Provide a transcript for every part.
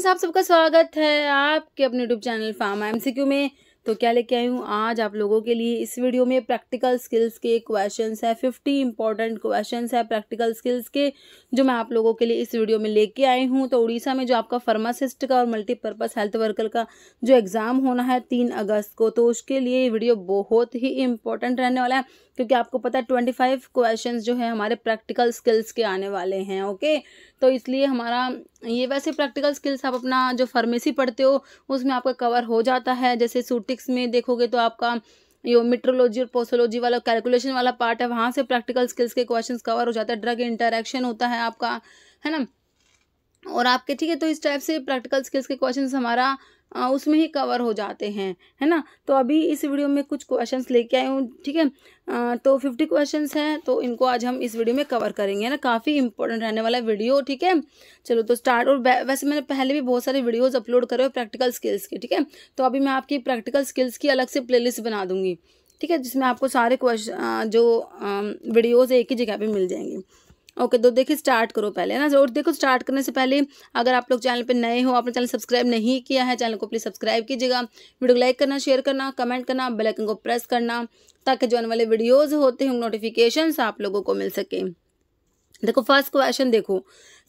Friends, आप सबका स्वागत है आपके अपने यूट्यूब चैनल फार्मा एमसीक्यू में। तो क्या लेके आई हूँ आज आप लोगों के लिए इस वीडियो में प्रैक्टिकल स्किल्स के क्वेश्चंस है। 50 इंपॉर्टेंट क्वेश्चंस है प्रैक्टिकल स्किल्स के, जो मैं आप लोगों के लिए इस वीडियो में लेके आई हूँ। तो उड़ीसा में जो आपका फार्मासिस्ट का और मल्टीपर्पज़ हेल्थ वर्कर का जो एग्ज़ाम होना है 3 अगस्त को, तो उसके लिए ये वीडियो बहुत ही इंपॉर्टेंट रहने वाला है, क्योंकि आपको पता है 25 क्वेश्चंस जो है हमारे प्रैक्टिकल स्किल्स के आने वाले हैं। ओके, तो इसलिए हमारा ये वैसे प्रैक्टिकल स्किल्स आप अपना जो फार्मेसी पढ़ते हो उसमें आपका कवर हो जाता है। जैसे सूटिक्स में देखोगे तो आपका ये मेट्रोलॉजी और पोसोलॉजी वाला कैलकुलेशन वाला पार्ट है, वहाँ से प्रैक्टिकल स्किल्स के क्वेश्चंस कवर हो जाता है। ड्रग इंटरैक्शन होता है आपका, है ना, और आपके ठीक है। तो इस टाइप से प्रैक्टिकल स्किल्स के क्वेश्चंस हमारा उसमें ही कवर हो जाते हैं, है ना। तो अभी इस वीडियो में कुछ क्वेश्चंस लेके आई हूँ, ठीक है। तो 50 क्वेश्चंस हैं, तो इनको आज हम इस वीडियो में कवर करेंगे, है ना। काफ़ी इंपॉर्टेंट रहने वाला वीडियो, ठीक है। चलो तो स्टार्ट। और वैसे मैंने पहले भी बहुत सारे वीडियोज़ अपलोड करे हुए प्रैक्टिकल स्किल्स के, ठीक है। तो अभी मैं आपकी प्रैक्टिकल स्किल्स की अलग से प्लेलिस्ट बना दूँगी, ठीक है, जिसमें आपको सारे क्वेश्चन जो वीडियोज़ एक ही जगह पर मिल जाएंगे। ओके, तो देखिए स्टार्ट करो पहले, है ना। और देखो स्टार्ट करने से पहले अगर आप लोग चैनल पे नए हो, आपने चैनल सब्सक्राइब नहीं किया है, चैनल को प्लीज़ सब्सक्राइब कीजिएगा। वीडियो को लाइक करना, शेयर करना, कमेंट करना, बेल आइकन को प्रेस करना, ताकि जो आने वाले वीडियोज़ होते हैं नोटिफिकेशंस आप लोगों को मिल सके। देखो फर्स्ट क्वेश्चन देखो,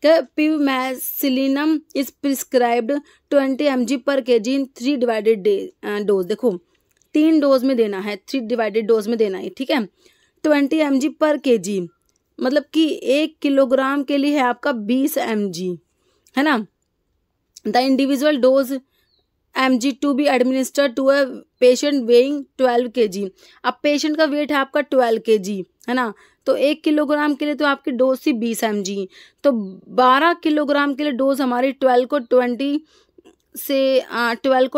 क्या पिमेसिलिनम इज प्रिस्क्राइब्ड 20 mg पर kg इन 3 डिवाइडेड डोज। देखो 3 डोज में देना है, 3 डिवाइडेड डोज में देना है, ठीक है। 20 mg पर kg मतलब कि 1 किलोग्राम के लिए है आपका 20 mg, है ना। The individual dose mg to be administered to a patient weighing 12 kg। अब पेशेंट का वेट है आपका 12 kg, है ना। तो 1 किलोग्राम के लिए तो आपकी डोज थी 20 mg, तो 12 किलोग्राम के लिए डोज हमारी 12 को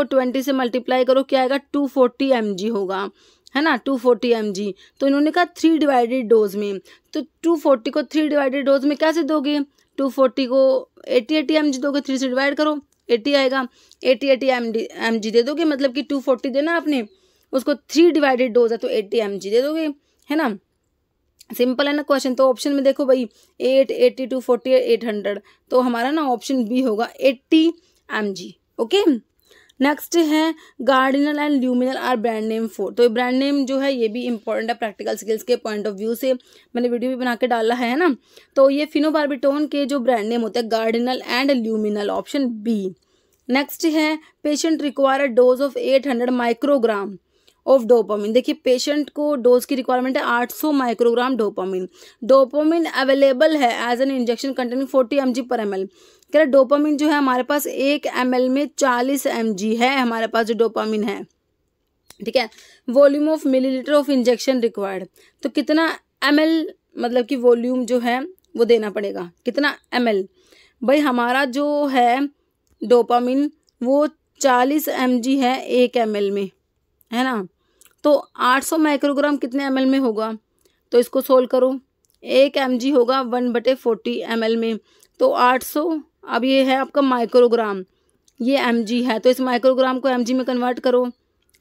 20 से मल्टीप्लाई करो, क्या आएगा 240 mg होगा, है ना, 240 mg। तो इन्होंने कहा 3 डिवाइडेड डोज में, तो 240 को 3 डिवाइडेड डोज में कैसे दोगे, 240 को 80 mg दोगे, 3 से डिवाइड करो 80 आएगा, 80 mg दे दोगे, मतलब कि 240 देना आपने, उसको 3 डिवाइडेड डोज है तो 80 mg दे दोगे, है ना। सिंपल है ना क्वेश्चन। तो ऑप्शन में देखो भाई 8, 80, 240, 800, तो हमारा ना ऑप्शन बी होगा 80 mg। ओके, नेक्स्ट है Gardenal and Luminal are brand name for. तो ये ब्रांड नेम जो है ये भी इंपॉर्टेंट है प्रैक्टिकल स्किल्स के पॉइंट ऑफ व्यू से, मैंने वीडियो भी बना के डाला है ना। तो ये फिनोबार्बिटोन के जो ब्रांड नेम होते हैं Gardenal and Luminal, option B. Next है patient require dose of 800 microgram of dopamine. देखिए पेशेंट को डोज की रिक्वायरमेंट है 800 माइक्रोग्राम डोपामिन। डोपामिन अवेलेबल है as an injection containing 40 mg पर ml। कह रहे डोपामिन जो है हमारे पास 1 ml में 40 mg है हमारे पास जो डोपामिन है, ठीक है। Volume of millilitre of injection required, तो कितना ml मतलब कि वॉल्यूम जो है वो देना पड़ेगा, कितना ml। भाई हमारा जो है डोपामिन वो 40 mg है 1 ml में, है ना। तो 800 माइक्रोग्राम कितने ml में होगा, तो इसको सोल्व करो। 1 mg होगा 1/40 ml में, तो 800, अब ये है आपका माइक्रोग्राम, ये mg है, तो इस माइक्रोग्राम को mg में कन्वर्ट करो।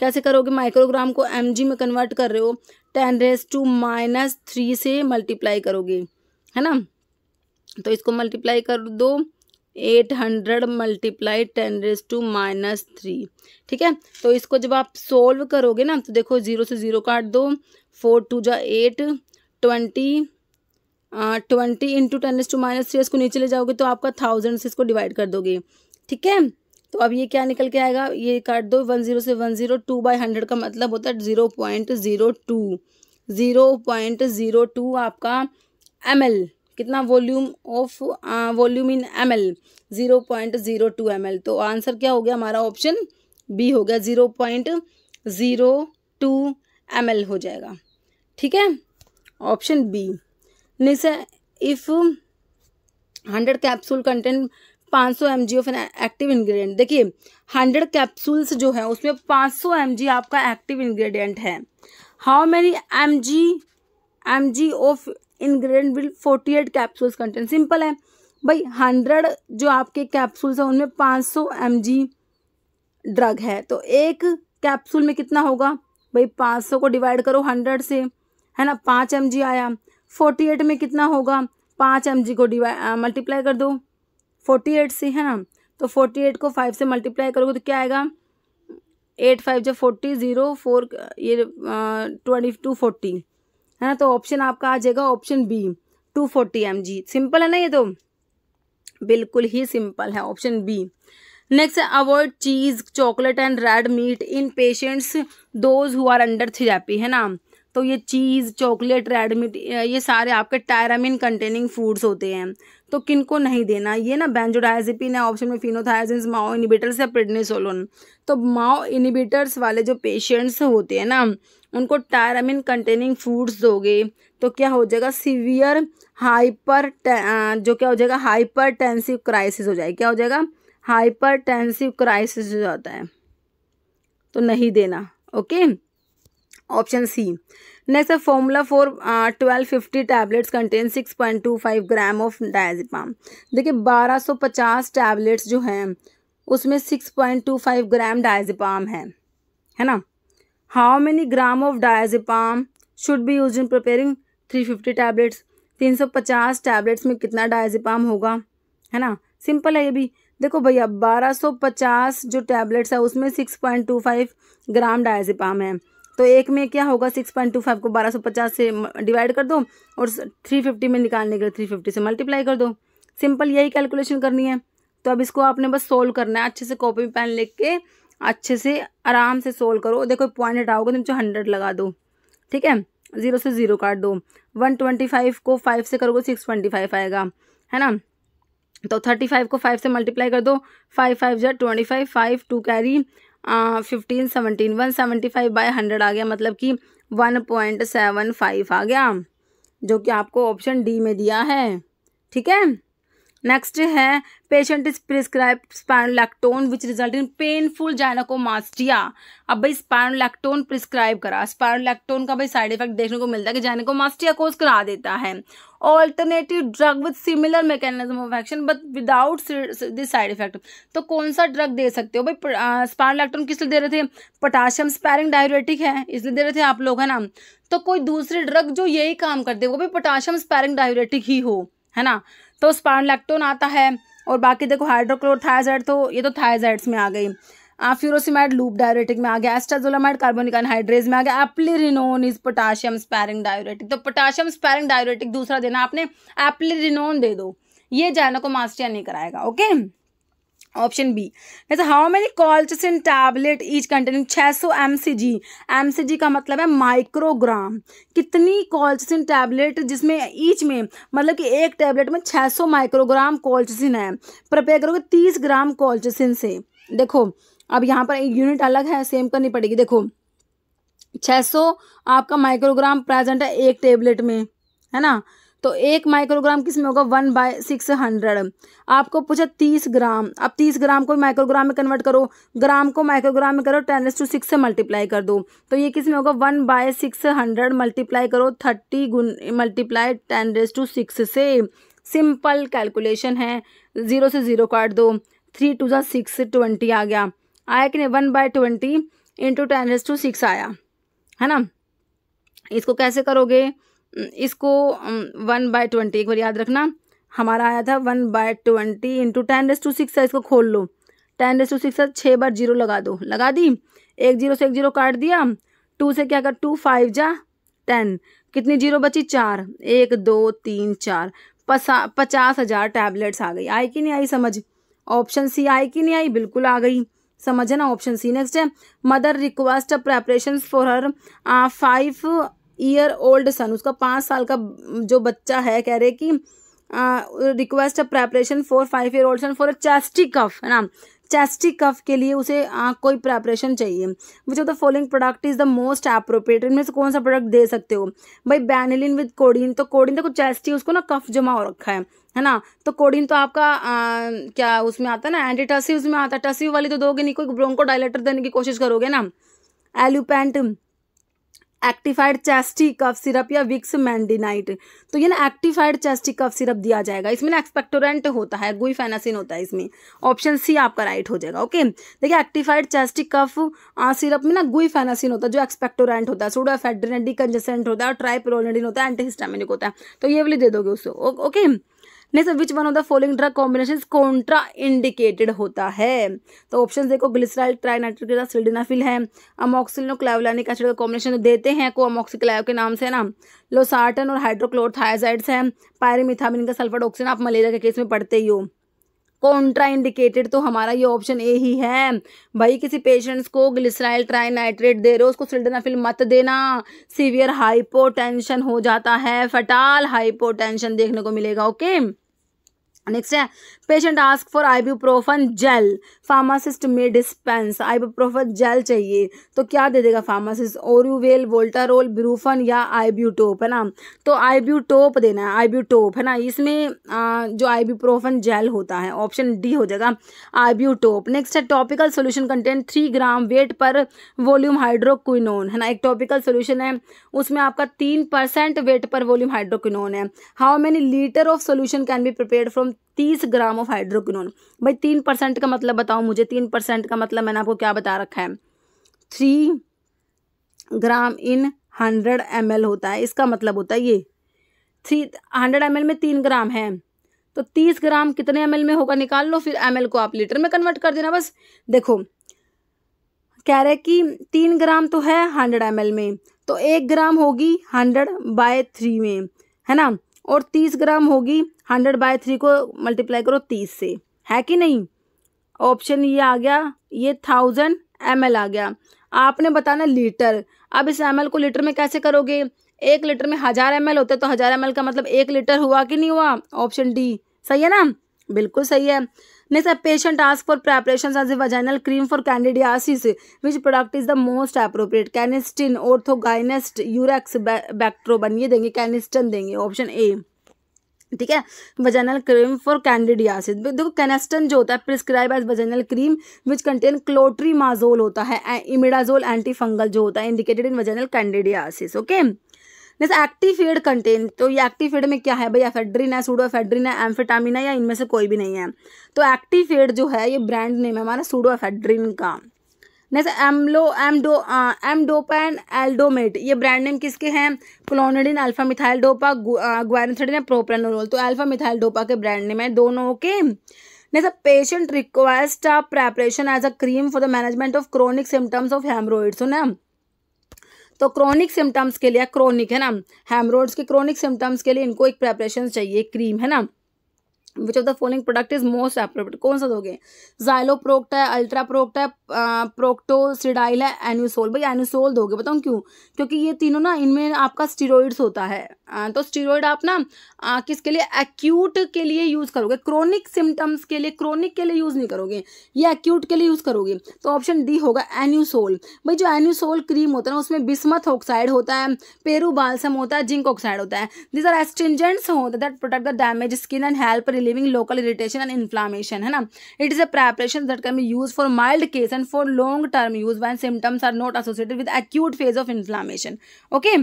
कैसे करोगे, माइक्रोग्राम को mg में कन्वर्ट कर रहे हो 10⁻³ से मल्टीप्लाई करोगे, है ना। तो इसको मल्टीप्लाई कर दो 800 मल्टीप्लाई 10⁻⁻3, ठीक है। तो इसको जब आप सोल्व करोगे ना, तो देखो 0 से 0 काट दो, 4 2 जा 8, 20 इंटू 10⁻³ इसको नीचे ले जाओगे तो आपका 1000 से इसको डिवाइड कर दोगे, ठीक है। तो अब ये क्या निकल के आएगा, ये काट दो 10 से 10, 2/100 का मतलब होता है 0.02, 0.02 आपका ml। कितना volume of volume in ml, 0.02 ml। तो आंसर क्या हो गया हमारा, ऑप्शन बी हो गया, 0.02 ml हो जाएगा, ठीक है, ऑप्शन बी। नेक्स्ट है if 100 capsule content 500 mg of an active ingredient. देखिए 100 कैप्सूल्स जो है उसमें 500 mg आपका एक्टिव इंग्रेडिएंट है। How many mg of ingredient will 48 capsules content. Simple है भाई, 100 जो आपके कैप्सूल्स हैं उनमें 500 mg ड्रग है, तो एक कैप्सूल में कितना होगा भाई, 500 को डिवाइड करो 100 से, है ना, 5 mg आया। 48 में कितना होगा, 5 mg को मल्टीप्लाई कर दो 48 से, है ना। तो 48 को 5 से मल्टीप्लाई करोगे तो क्या आएगा, 8 5 जब 40, 0 4 ये 2240 है ना। तो ऑप्शन आपका आ जाएगा ऑप्शन बी 240 mg। सिंपल है ना, ये तो बिल्कुल ही सिंपल है, ऑप्शन बी। नेक्स्ट है avoid cheese, chocolate and red meat in patients those who are under therapy, है ना। तो ये चीज़, चॉकलेट, रेड मीट ये सारे आपके टायरामिन कंटेनिंग फूड्स होते हैं। तो किनको नहीं देना, ये ना बेंजोडायजेपिन है ऑप्शन में, फिनोथायजिन, माओ इनिबिटर्स या प्रेडनिसोलोन। तो माओ इनिबिटर्स वाले जो पेशेंट्स होते हैं ना, उनको टायरामिन कंटेनिंग फूड्स दोगे तो क्या हो जाएगा, सीवियर जो क्या हो जाएगा, हाइपरटेंसिव क्राइसिस हो जाएगा। क्या हो जाएगा, हाइपरटेंसिव क्राइसिस हो जाता है, तो नहीं देना। Okay, option C. नेक्स्ट है formula for 1250 tablets contain 6.25 gram of diazepam. देखिए 1250 टैबलेट्स जो हैं उसमें 6.25 ग्राम डायजेपाम है ना। How many gram of diazepam should be used in preparing 350 tablets. 350 tablets में कितना डायजेपाम होगा, है ना। सिंपल है ये भी। देखो भैया 1250 जो टैबलेट्स है उसमें 6.25 ग्राम डायजेपाम है, तो एक में क्या होगा, 6.25 को 1250 से डिवाइड कर दो और 350 में निकालने के लिए 350 से मल्टीप्लाई कर दो। सिंपल यही कैलकुलेशन करनी है। तो अब इसको आपने बस सोल्व करना है, अच्छे से कॉपी पेन लिख के अच्छे से आराम से सोल्व करो। देखो पॉइंट हटाओगे तो 100 लगा दो, ठीक है, 0 से 0 काट दो। 125 को 5 से करोगे 625 आएगा, है ना। तो 35 को 5 से मल्टीप्लाई कर दो, 5 5 जा 25, 5 2 कैरी 15 17, 175/100 आ गया, मतलब कि 1.75 आ गया, जो कि आपको ऑप्शन डी में दिया है, ठीक है। नेक्स्ट है patient is prescribe spironolactone which result in painful gynaecomastia. अब भाई स्पाइरोलैक्टोन प्रिस्क्राइब करा, स्पाइरोलैक्टोन का भाई साइड इफेक्ट देखने को मिलता है कि जाइनेकोमास्टिया कोज करा देता है। Alternative drug with similar mechanism of action but without this side effect. तो कौन सा ड्रग दे सकते हो भाई, स्पाइरोलैक्टोन किस लिए दे रहे थे, पोटाशियम स्पैरिंग डायूरेटिक है इसलिए दे रहे थे आप लोग, है ना। तो कोई दूसरी ड्रग जो यही काम करते वो भी पोटाशियम स्पैरिंग डायूरेटिक ही हो, है ना। तो स्पाइरोलैक्टोन आता है, और बाकी देखो हाइड्रोक्लोरोथायजाइड, तो ये तो थायजाइड्स में आ गई। फ्यूरोसिमाइड लूप डायूरेटिक में आ गया, एस्टाजोलामाइड कार्बोनिक एनहाइड्रेज में आ गया, एप्लीरिनोन इज पोटाशियम स्पैरिंग डायूरेटिक। तो पोटाशियम स्पैरिंग डायूरेटिक दूसरा देना आपने, एप्लीरिनोन दे दो, ये जाइनेकोमास्टिया नहीं कराएगा। Okay, option B. जैसे how many colchicine tablet each containing 600 mcg। mcg का मतलब है माइक्रोग्राम। कितनी कॉल्चिसिन टैबलेट, जिसमें ईच में मतलब कि एक टैबलेट में 600 माइक्रोग्राम कॉल्चिसिन है, प्रिपेयर करोगे 30 ग्राम कॉल्चिसिन से। देखो अब यहाँ पर यूनिट अलग है, सेम करनी पड़ेगी। देखो 600 आपका माइक्रोग्राम प्रेजेंट है एक टेबलेट में, है ना। तो 1 माइक्रोग्राम किस में होगा, 1/600। आपको पूछा 30 ग्राम, अब 30 ग्राम को माइक्रोग्राम में कन्वर्ट करो, ग्राम को माइक्रोग्राम में करो, 10⁻⁶ से मल्टीप्लाई कर दो, तो ये किस में होगा, 1/600 मल्टीप्लाई करो 30 मल्टीप्लाई 10⁻⁶ से। सिंपल कैलकुलेशन है, 0 से 0 काट दो, 3 2 6 20 आ गया, आया कि नहीं, 1/20 इंटू 10⁻⁶ आया, है ना। इसको कैसे करोगे, इसको 1/20 एक बार याद रखना, हमारा आया था 1/20 इंटू 10⁻⁶ है, इसको खोल लो, 10⁻⁶ 6 बार 0 लगा दो, लगा दी, 1 0 से 1 0 काट दिया, 2 से क्या कर, 2 5 जा 10, कितनी 0 बची, 4, 1 2 3 4, 50,000 टैबलेट्स आ गई। आई कि नहीं आई समझ, ऑप्शन सी आई कि नहीं आई, बिल्कुल आ गई समझ, है ना, ऑप्शन सी। नेक्स्ट है mother request preparation for her 5-year-old सन। उसका 5 साल का जो बच्चा है, कह रहे कि request preparation for 5-year-old son for a chesty cough, है ना। चेस्टी कफ के लिए उसे कोई प्रेपरेशन चाहिए। विच of the following product is the most appropriate. इनमें से कौन सा प्रोडक्ट दे सकते हो भाई, बेनिलिन विद कोडीन। तो कोडीन देखो चेस्टी, उसको ना कफ जमा हो रखा है ना, तो कोडीन तो आपका क्या उसमें आता है ना, एंटीटसिव में आता है, टसिव वाली तो दोगे नहीं, कोई ब्रोंको डायलेटर देने की कोशिश करोगे ना। एल्यूपेंट, एक्टिफाइड चेस्टी कफ सिरप या विक्स मैंडिनाइट। तो ये ना एक्टिफाइड चेस्टी कफ सिरप दिया जाएगा, इसमें ना एक्सपेक्टोरेंट होता है, गुइफेनासिन होता है इसमें, ऑप्शन सी आपका राइट हो जाएगा। ओके, देखिए एक्टिफाइड चेस्टी कफ सिरप में ना गुइफेनासिन होता है जो एक्सपेक्टोरेंट होता है, सूडोएफेड्रिन डिकंजेसेंट होता है, और ट्राइप्रोलिडीन होता है, एंटीहिस्टामिनिक होता है, तो ये वाली दे दोगे उसको। Okay, next, which one of the following drug combination Contra indicated होता है? तो ऑप्शन देखो, ग्लिसराइल ट्राइनाइट्रेट के साथ सिल्डेनाफिल है, अमोक्सिलिन और क्लेवुलानिक एसिड का कॉम्बिनेशन देते हैं को अमोक्सिक्लेव के नाम से ना, लोसार्टन और हाइड्रोक्लोरथायाजाइड्स हैं, पायरिमिथामिन का सल्फर ऑक्सीजन आप मलेरिया के केस में पढ़ते ही हो। कॉन्ट्रा इंडिकेटेड तो हमारा ये ऑप्शन ए ही है भाई। किसी पेशेंट्स को ग्लिसराइल ट्राइनाइट्रेट दे रहे हो, उसको सिल्डेनाफिल मत देना, सीवियर हाइपोटेंशन हो जाता है, फटाल हाइपोटेंशन देखने को मिलेगा। ओके, नेक्स्ट है, patient ask for ibuprofen gel, pharmacist में डिस्पेंस आइब्यूप्रोफन जेल चाहिए तो क्या दे देगा फार्मासिस्ट? ओरुवेल, वोल्टारोल, ब्रूफन या आइब्यूटोप, है ना। तो आइब्यूटोप देना है, आइब्यूटोप, है ना। इसमें जो आइब्यूप्रोफन जेल होता है ऑप्शन डी हो जाएगा आइब्यूटोप। नेक्स्ट है, topical solution content 3 gram weight per volume hydroquinone, है ना। एक टॉपिकल सोल्यूशन है, उसमें आपका 3% वेट पर वॉल्यूम हाइड्रोक्विनोन है। How many litre of solution can be prepared from 30 gram of hydroquinone? भाई 3% का मतलब बताओ मुझे, 3% का मतलब मैंने आपको क्या बता रखा है, 3 ग्राम इन 100 ml होता है। इसका मतलब होता है ये 100 ml में 3 ग्राम है, तो 30 ग्राम कितने ml में होगा निकाल लो, फिर ml को आप लीटर में कन्वर्ट कर देना बस। देखो कह रहे कि 3 ग्राम तो है 100 ml में, तो 1 ग्राम होगी 100/3 में, है ना, और 30 ग्राम होगी 100/3 को मल्टीप्लाई करो 30 से, है कि नहीं। ऑप्शन ये आ गया, ये 1000 ml आ गया। आपने बताना लीटर। अब इस ml को लीटर में कैसे करोगे? 1 लीटर में 1000 ml होते, तो 1000 ml का मतलब 1 लीटर हुआ कि नहीं हुआ? ऑप्शन डी सही है ना, बिल्कुल सही है। Next, patient ask for preparations as a vaginal cream for candidiasis, which product is the most appropriate? Canesten, Orthogynest, Eurax, Bactroban, ये देंगे, कैनिस्टन देंगे, ऑप्शन ए, ठीक है। वजाइनल क्रीम फॉर कैंडिडियासिस, देखो कैनेस्टन जो होता है prescribe as vaginal cream which contain clotrimazole होता है, इमिडाजोल एंटी फंगल जो होता है, indicated in vaginal candidiasis. Okay, जैसे एक्टिफेड कंटेन, तो ये एक्टिफेड में क्या है भाई? एफेड्रिन है, सूडोएफेड्रिन है, एम्फेटामिन है, या इनमें से कोई भी नहीं है। तो एक्टिफेड जो है ये ब्रांड नेम है हमारा सूडोएफेड्रिन का। नेक्स्ट, एमडोपा एल्डोमेट, ये ब्रांड नेम किसके हैं? Clonidine, alpha methyl dopa, guanethidine या प्रोप्रानोलोल, तो अल्फा मिथाइल डोपा के ब्रांड नेम है दोनों। Okay, next, patient request a preparation as a cream for the management of chronic symptoms of haemorrhoids, ना। तो क्रोनिक सिम्टम्स के लिए, क्रोनिक है ना, हेमरोइड्स के क्रोनिक सिम्टम्स के लिए इनको एक प्रेपरेशन चाहिए, क्रीम, है ना। विच of the following product is most appropriate? कौन सा दोगे? ज़ाइलोप्रोक्ट है, अल्ट्राप्रोक्ट है, प्रोक्टोसिडाइल है, एन्यूसोल। भाई एन्यूसोल दोगे, बताऊँ क्यों? क्योंकि ये तीनों ना, इनमें आपका स्टीरॉइड्स होता है, तो स्टीरॉइड आप ना किसके लिए? एक्यूट के लिए यूज़ करोगे, क्रोनिक सिम्टम्स के लिए, क्रोनिक के लिए यूज़ नहीं करोगे, ये एक्यूट के लिए यूज़ करोगे। तो ऑप्शन डी होगा एन्यूसोल। भाई जो एन्यूसोल क्रीम होता है ना, उसमें बिस्मथ ऑक्साइड होता है, पेरू बाल्सम होता है, जिंक ऑक्साइड होता है। दीज आर एस्ट्रिंजेंट्स होते that protect the damage skin and help relieving local irritation and inflammation, है ना। It is a preparation that can be use for mild case and for long term use when symptoms are not associated with acute phase of inflammation. Okay,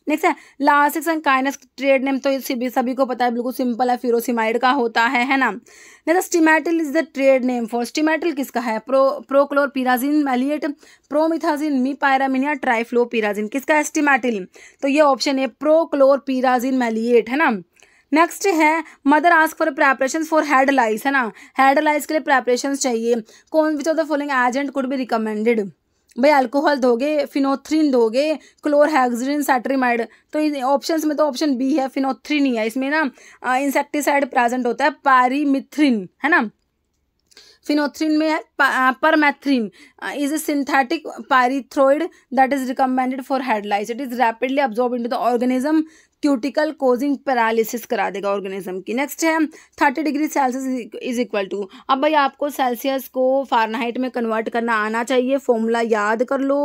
next है Lasix and kinase, trade name तो सभी को पता है, बिल्कुल सिंपल है, furosemide का होता है ना। Next, Stemetil is the trade name for, Stemetil किसका है? प्रोक्लोरपिराजिन मैलिएट, प्रोमिथाजिन, मीपायरामिन या ट्राइफ्लोपिराजिन, किसका है स्टिमैटिल? तो ये ऑप्शन है प्रोक्लोरपिराजिन मैलिएट, है ना। नेक्स्ट है mother ask for preparation for head lice, है ना। हेड लाइस के लिए प्रेपरेशन चाहिए, कौन which of the following agent could be recommended? भाई अल्कोहल दोगे, फिनोथ्रिन दोगे, क्लोरहेक्सिडिन, सैट्रिमाइड। तो ऑप्शंस में तो ऑप्शन बी है, फिनोथ्रिन ही है। इसमें ना इंसेक्टिसाइड प्रेजेंट होता है, पारीमिथ्रिन, है ना। फिनोथ्रिन में है permethrin is a synthetic pyrethroid that is recommended for head lice. It is rapidly absorb into the organism, cuticle causing paralysis करा देगा ऑर्गेनिज्म की। नेक्स्ट है 30 degree Celsius is equal to, अब भाई आपको सेल्सियस को फ़ारेनहाइट में कन्वर्ट करना आना चाहिए, फॉर्मूला याद कर लो,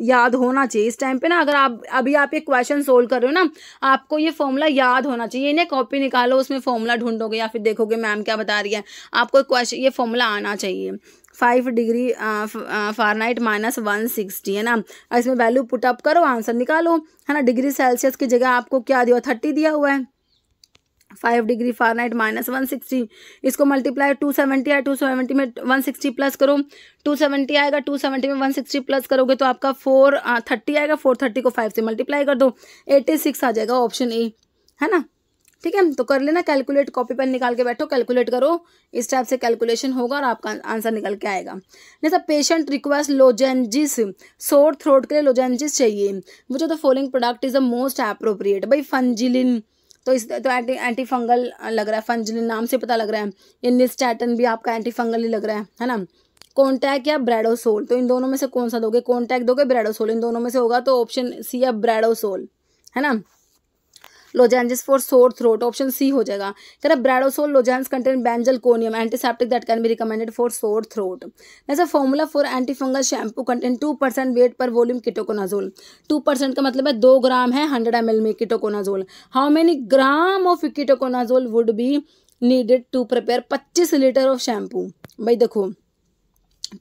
याद होना चाहिए इस टाइम पे ना। अगर आप अभी आप एक क्वेश्चन सोल्व कर रहे हो ना, आपको ये फॉर्मूला याद होना चाहिए, इन्हें कॉपी निकालो, उसमें फॉर्मूला ढूंढोगे या फिर देखोगे मैम क्या बता रही है, आपको क्वेश्चन ये फॉर्मूला आना चाहिए। 5 डिग्री फ़ारेनहाइट -160, है ना। इसमें वैल्यू पुटअप करो, आंसर निकालो, है ना। डिग्री सेल्सियस की जगह आपको क्या दिया? 30 दिया हुआ है। 5 डिग्री फ़ारेनहाइट -160, इसको मल्टीप्लाई 270 है, 270 में 160 प्लस करो, 270 आएगा, 270 में 160 प्लस करोगे तो आपका 430 आएगा, 430 को 5 से मल्टीप्लाई कर दो, 86 आ जाएगा, ऑप्शन ए, है ना। ठीक है, तो कर लेना कैलकुलेट, कॉपी पेन निकाल के बैठो, कैलकुलेट करो, इस टाइप से कैलकुलेशन होगा और आपका आंसर निकल के आएगा। नहीं sir, patient request लोजेंजिस, sore throat के लिए लोजेंजिस चाहिए, विच of the following product is the most appropriate. भाई फंजिलिन, तो इस तो एंटी फंगल लग रहा है, फंजिलिन नाम से पता लग रहा है। ये निस्टैटन भी आपका एंटी फंगल ही लग रहा है ना। कॉन्टैक्ट या ब्रेडोसोल, तो इन दोनों में से कौन सा दोगे, कॉन्टैक्ट दोगे ब्रेडोसोल, इन दोनों में से होगा तो ऑप्शन सी है ब्रेडोसोल, है ना। Lozenges for sore throat, option C हो जाएगा। कह रहा Bradosol lozenges contain benzalkonium antiseptic that can be recommended for sore throat. जैसे formula for anti fungal shampoo contain 2% weight per volume ketoconazole. 2% का मतलब है 2 ग्राम है 100 ml में ketoconazole. How many gram of ketoconazole would be needed to prepare 25 litre of shampoo. भाई देखो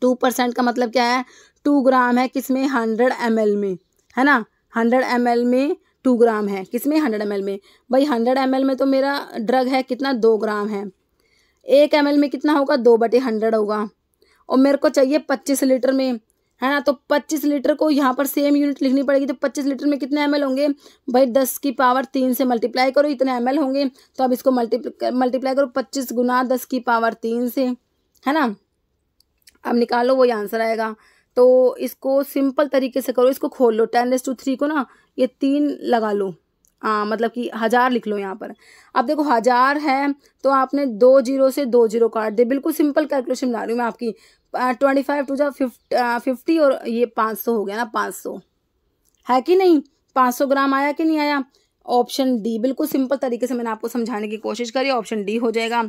2% का मतलब क्या है, 2 ग्राम है किसमें, 100 ml में, है ना। 100 ml में 2 ग्राम है, किसमें 100 ml में। भाई 100 ml में तो मेरा ड्रग है कितना, 2 ग्राम है। 1 ml में कितना होगा, 2/100 होगा, और मेरे को चाहिए 25 लीटर में, है ना। तो 25 लीटर को यहाँ पर सेम यूनिट लिखनी पड़ेगी, तो 25 लीटर में कितने ml होंगे भाई, 10 की पावर 3 से मल्टीप्लाई करो, इतने ml होंगे। तो अब इसको मल्टीप्लाई करो 25 गुना 10 की पावर 3 से, है ना। अब निकालो, वही आंसर आएगा। तो इसको सिंपल तरीके से करो, इसको खोल लो, 10⁻³ को ना ये 3 लगा लो, मतलब कि 1000 लिख लो यहाँ पर। अब देखो 1000 है तो आपने 2 0 से 2 0 काट दे, बिल्कुल सिंपल कैलकुलेशन बना रही हूँ मैं आपकी। 25 2 50 और ये 500 हो गया ना, 500 है कि नहीं, 500 ग्राम आया कि नहीं आया। ऑप्शन डी, बिल्कुल सिंपल तरीके से मैंने आपको समझाने की कोशिश करी, ऑप्शन डी हो जाएगा।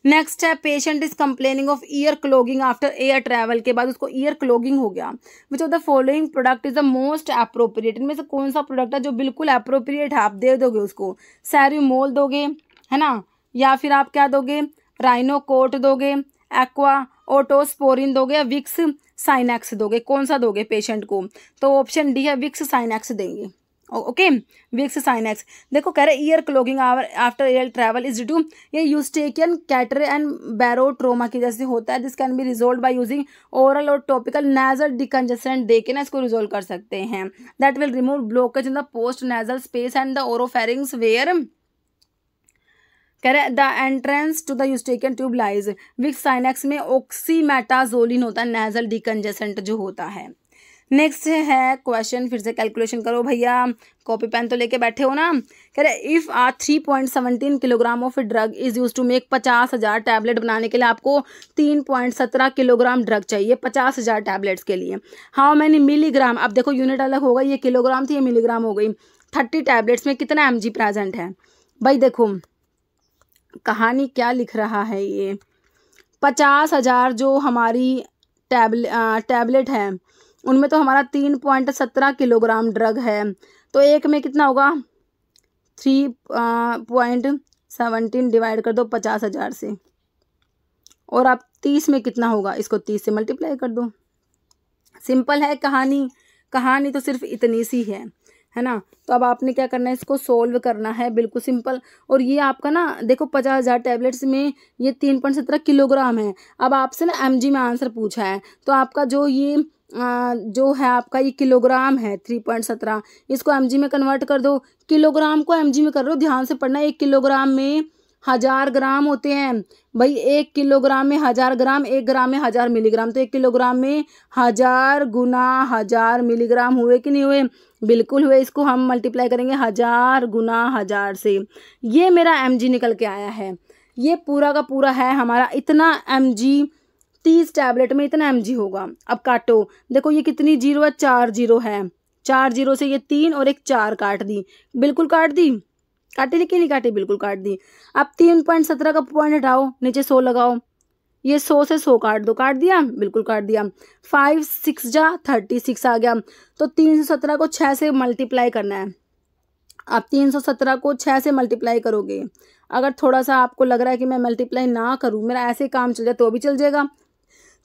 नेक्स्ट है patient is complaining of ear clogging after air travel, के बाद उसको ईयर क्लोगिंग हो गया। Which of the following product is the most appropriate, इनमें से कौन सा प्रोडक्ट है जो बिल्कुल एप्रोप्रिएट है, आप दे दोगे उसको। सैरिमोल दोगे, है ना, या फिर आप क्या दोगे, राइनोकोट दोगे, एक्वा ओटोस्पोरिन दोगे, विक्स साइनेक्स दोगे, कौन सा दोगे पेशेंट को। तो ऑप्शन डी है विक्स साइनेक्स देंगे। Okay, Vicks Sinex. देखो कह रहे ear clogging after air travel is due, ये यूस्टेकियन कैटर एंड बैरोट्रोमा की जैसे होता है। This can be resolve by using oral और टॉपिकल नेजल डिकंजेस्टेंट दे के ना इसको रिजोल्व कर सकते हैं। That will remove blockage in the post nasal space and the oropharynx where कह रहे the entrance to the Eustachian tube lies. Vicks Sinex में ऑक्सीमेटाजोलिन होता है, नेजल डिकंजेस्टेंट जो होता है। नेक्स्ट है क्वेश्चन, फिर से कैलकुलेशन करो भैया, कॉपी पेन तो लेके बैठे हो ना। कह रहे if 3.17 kilogram of drug is use to make 50,000 tablet बनाने के लिए आपको 3.17 किलोग्राम ड्रग चाहिए 50,000 टैबलेट्स के लिए। हाउ मैनी मिलीग्राम, अब देखो यूनिट अलग होगा, ये किलोग्राम थी ये मिलीग्राम हो गई। 30 टैबलेट्स में कितना mg प्रेजेंट है। भाई देखो कहानी क्या लिख रहा है, ये 50,000 जो हमारी टैबलेट है उनमें तो हमारा 3.17 किलोग्राम ड्रग है, तो एक में कितना होगा 3.17 डिवाइड कर दो 50,000 से, और आप 30 में कितना होगा, इसको 30 से मल्टीप्लाई कर दो। सिंपल है कहानी, कहानी तो सिर्फ इतनी सी है ना। तो अब आपने क्या करना है, इसको सोल्व करना है, बिल्कुल सिंपल। और ये आपका ना देखो 50,000 टैबलेट्स में ये 3.17 किलोग्राम है। अब आपसे ना mg में आंसर पूछा है, तो आपका जो ये जो है आपका ये किलोग्राम है 3.17, इसको mg में कन्वर्ट कर दो, किलोग्राम को mg में कर दो। ध्यान से पढ़ना, 1 किलोग्राम में 1000 ग्राम होते हैं भाई, 1 किलोग्राम में 1000 ग्राम, 1 ग्राम में 1000 मिलीग्राम, तो 1 किलोग्राम में 1000 गुना 1000 मिलीग्राम हुए कि नहीं हुए, बिल्कुल हुए। इसको हम मल्टीप्लाई करेंगे 1000 गुना 1000 से, ये मेरा mg निकल के आया है। ये पूरा का पूरा है हमारा इतना mg, 30 टैबलेट में इतना mg होगा। अब काटो, देखो ये कितनी जीरो है, 4 जीरो है, 4 जीरो से ये 3 और एक 4 काट दी, बिल्कुल काट दी, काटे लेकिन नहीं काटे, बिल्कुल काट दी। अब 3.17 का पॉइंट हटाओ, नीचे 100 लगाओ, ये 100 से 100 काट दो, काट दिया, बिल्कुल काट दिया। 5 6 जा 36 आ गया। तो 317 को 6 से मल्टीप्लाई करना है। आप 317 को 6 से मल्टीप्लाई करोगे, अगर थोड़ा सा आपको लग रहा है कि मैं मल्टीप्लाई ना करूँ, मेरा ऐसे काम चल जाए तो भी चल जाएगा।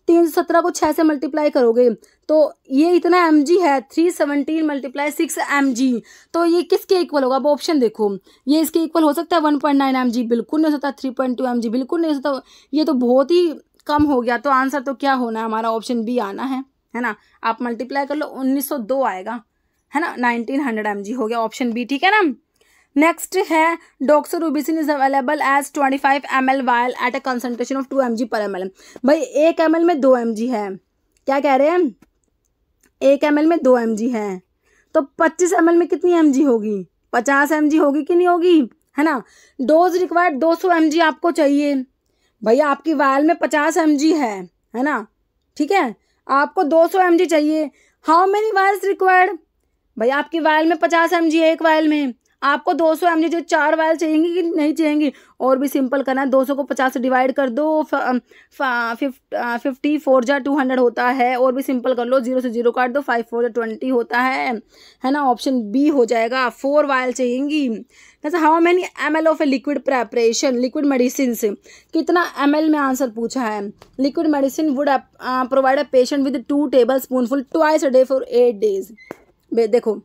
317 को 6 से मल्टीप्लाई करोगे तो ये इतना mg है, 317 × 6 mg, तो ये किसके इक्वल होगा। अब ऑप्शन देखो, ये इसके इक्वल हो सकता है 1.9 mg, बिल्कुल नहीं हो सकता। 3.2 mg बिल्कुल नहीं हो सकता, ये तो बहुत ही कम हो गया। तो आंसर तो क्या होना है हमारा, ऑप्शन बी आना है ना। आप मल्टीप्लाई कर लो, 1902 आएगा, है ना, 1900 mg हो गया, ऑप्शन बी, ठीक है ना। नेक्स्ट है doxorubicin is available as 25 ml vial at a concentration of 2 mg पर ml। भाई 1 ml में 2 mg है, क्या कह रहे हैं, 1 ml में 2 mg है, तो 25 ml में कितनी mg होगी, 50 mg होगी कि नहीं होगी, है ना। डोज रिक्वायर्ड 200 mg आपको चाहिए, भैया आपकी वायल में 50 mg है ना, ठीक है, आपको 200 mg चाहिए। हाउ मेनी वायल्स रिक्वायर्ड, भैया आपकी वायल में 50 mg है, एक वायल में आपको 200 mg जो 4 वायल चाहिएंगी कि नहीं चाहिएंगी, और भी सिंपल करना है, 200 को 50 से डिवाइड कर दो, 50 4 जा 200 होता है, और भी सिंपल कर लो, 0 से 0 काट दो, 5 4 जा 20 होता है ना, ऑप्शन बी हो जाएगा, 4 वायल चाहिएंगी। जैसे how many ml of a liquid preparation, liquid medicine से कितना ml में आंसर पूछा है। Liquid medicine would provide a patient with 2 tablespoonful twice a day for 8 days। देखो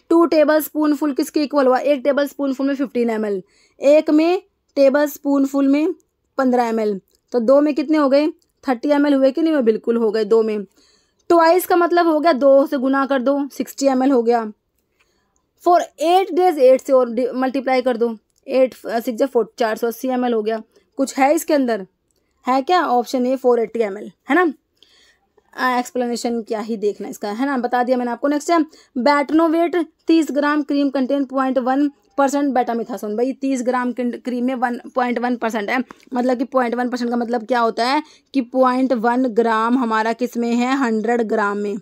2 tablespoonful किसके इक्वल हुआ, 1 tablespoonful में 15 ml, एक में tablespoonful में 15 ml, तो 2 में कितने हो गए, 30 ml हुए कि नहीं हुए, बिल्कुल हो गए 2 में। ट्वाइस का मतलब हो गया 2 से गुना कर दो, 60 ml हो गया। फॉर 8 days 8 से और मल्टीप्लाई कर दो, 8 6 480 ml हो गया। कुछ है इसके अंदर, है क्या, ऑप्शन ए 480 ml, है ना। एक्सप्लेनेशन क्या ही देखना इसका, है ना, बता दिया मैंने आपको। नेक्स्ट है बैटनोवेट 30 ग्राम क्रीम कंटेन 0.1% बेटामिथासोन। भाई 30 ग्राम क्रीम में 1.1% है, मतलब कि 0.1% का मतलब क्या होता है कि 0.1 ग्राम हमारा किस में है, 100 ग्राम में,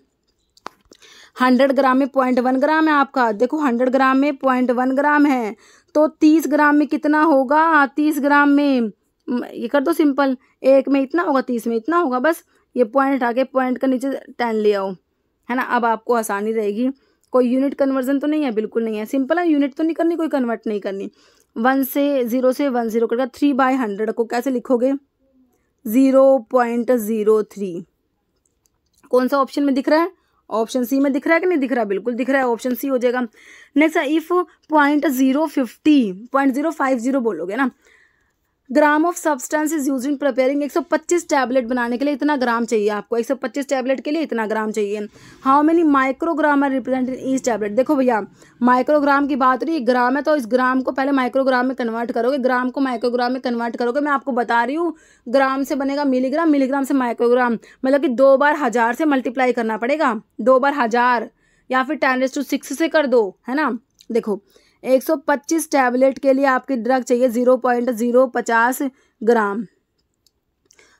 100 ग्राम में 0.1 ग्राम है आपका। देखो 100 ग्राम में 0.1 ग्राम है, तो 30 ग्राम में कितना होगा, 30 ग्राम में ये कर दो सिंपल, एक में इतना होगा, 30 में इतना होगा, बस ये पॉइंट हटा के पॉइंट का नीचे 10 ले आओ, है ना। अब आपको आसानी रहेगी, कोई यूनिट कन्वर्जन तो नहीं है, बिल्कुल नहीं है, सिंपल है, यूनिट तो नहीं करनी, कोई कन्वर्ट नहीं करनी। 1 से 0 से 1 0 करके 3/100 को कैसे लिखोगे, 0.03। कौन सा ऑप्शन में दिख रहा है, ऑप्शन सी में दिख रहा है कि नहीं दिख रहा, बिल्कुल दिख रहा है, ऑप्शन सी हो जाएगा। नेक्स्ट है इफ 0.050 बोलोगे ना, gram of substance is use in preparing, 125 tablet बनाने के लिए इतना ग्राम चाहिए आपको, 125 टैबलेट के लिए इतना ग्राम चाहिए। How many microgram are represent in each tablet. देखो भैया माइक्रोग्राम की बात रही, ग्राम है तो इस ग्राम को पहले माइक्रोग्राम में कन्वर्ट करोगे, ग्राम को माइक्रोग्राम में कन्वर्ट करोगे। मैं आपको बता रही हूँ ग्राम से बनेगा मिलीग्राम, मिलीग्राम से माइक्रोग्राम, मतलब कि 2 बार 1000 से मल्टीप्लाई करना पड़ेगा, 2 बार 1000 या फिर 10⁶ से कर दो, है ना। देखो 125 टैबलेट के लिए आपकी ड्रग चाहिए 0.050 ग्राम,